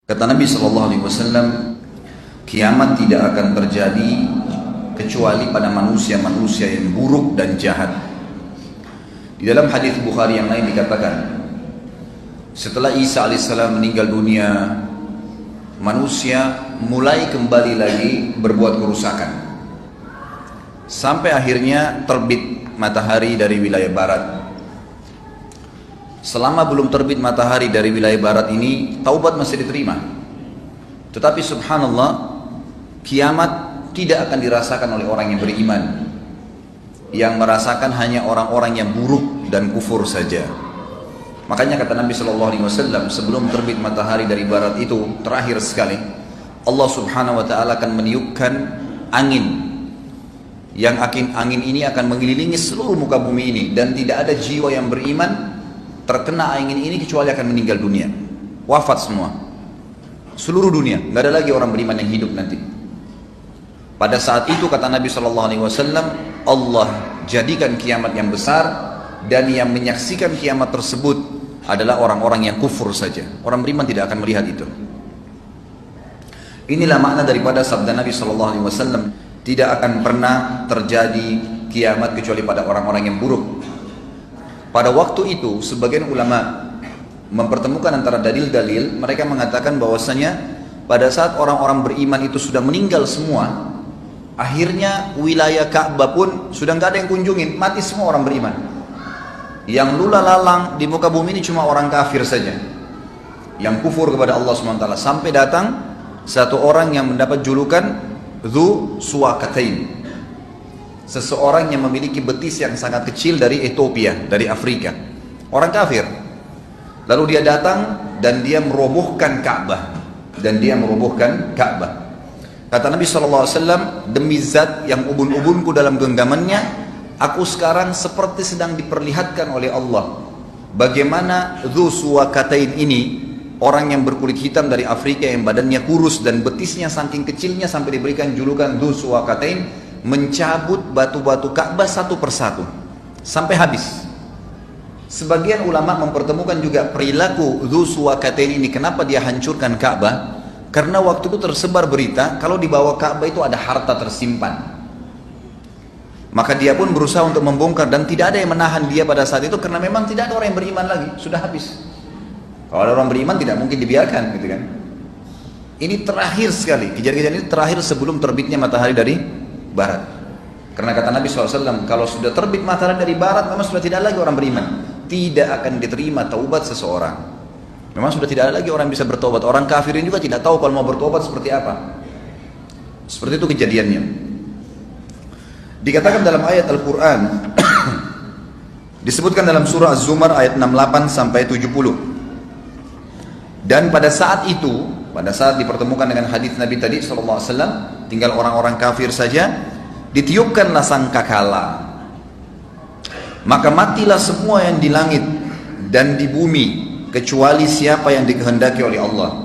Kata Nabi SAW, kiamat tidak akan terjadi kecuali pada manusia-manusia yang buruk dan jahat. Di dalam hadis Bukhari yang lain dikatakan, setelah Isa alaihissalam meninggal dunia, manusia mulai kembali lagi berbuat kerusakan, sampai akhirnya terbit matahari dari wilayah barat. Selama belum terbit matahari dari wilayah barat ini, taubat masih diterima. Tetapi subhanallah, kiamat tidak akan dirasakan oleh orang yang beriman. Yang merasakan hanya orang-orang yang buruk dan kufur saja. Makanya kata Nabi SAW, sebelum terbit matahari dari barat itu, terakhir sekali, Allah subhanahu wa ta'ala akan meniupkan angin. Yang angin ini akan mengelilingi seluruh muka bumi ini. Dan tidak ada jiwa yang beriman terkena angin ini kecuali akan meninggal dunia, wafat semua, seluruh dunia, nggak ada lagi orang beriman yang hidup nanti. Pada saat itu kata Nabi SAW, Allah jadikan kiamat yang besar, dan yang menyaksikan kiamat tersebut adalah orang-orang yang kufur saja. Orang beriman tidak akan melihat itu. Inilah makna daripada sabda Nabi SAW, tidak akan pernah terjadi kiamat kecuali pada orang-orang yang buruk. Pada waktu itu sebagian ulama mempertemukan antara dalil-dalil. Mereka mengatakan bahwasanya pada saat orang-orang beriman itu sudah meninggal semua, akhirnya wilayah Ka'bah pun sudah nggak ada yang kunjungin, mati semua orang beriman. Yang lula lalang di muka bumi ini cuma orang kafir saja, yang kufur kepada Allah SWT. Sampai datang satu orang yang mendapat julukan Dzu Suwakatain, seseorang yang memiliki betis yang sangat kecil dari Ethiopia, dari Afrika, orang kafir. Lalu dia datang dan dia merobohkan Ka'bah, Kata Nabi SAW, demi zat yang ubun-ubunku dalam genggamannya, aku sekarang seperti sedang diperlihatkan oleh Allah bagaimana Dzu Suwakatain ini, orang yang berkulit hitam dari Afrika yang badannya kurus dan betisnya saking kecilnya sampai diberikan julukan Dzu Suwakatain, mencabut batu-batu Ka'bah satu persatu sampai habis. Sebagian ulama mempertemukan juga perilaku Dzu Suwakatain ini, kenapa dia hancurkan Ka'bah? Karena waktu itu tersebar berita kalau di bawah Ka'bah itu ada harta tersimpan. Maka dia pun berusaha untuk membongkar, dan tidak ada yang menahan dia pada saat itu karena memang tidak ada orang yang beriman lagi, sudah habis. Kalau ada orang beriman tidak mungkin dibiarkan, gitu kan. Ini terakhir sekali, kejadian ini terakhir sebelum terbitnya matahari dari barat. Karena kata Nabi SAW, kalau sudah terbit matahari dari barat, memang sudah tidak lagi orang beriman, tidak akan diterima taubat seseorang. Memang sudah tidak ada lagi orang bisa bertobat. Orang kafirin juga tidak tahu kalau mau bertobat seperti apa. Seperti itu kejadiannya. Dikatakan dalam ayat Al-Quran disebutkan dalam surah Az-Zumar ayat 68 sampai 70. Dan pada saat itu, pada saat dipertemukan dengan hadis Nabi tadi SAW, tinggal orang-orang kafir saja, ditiupkanlah sangkakala, maka matilah semua yang di langit dan di bumi kecuali siapa yang dikehendaki oleh Allah.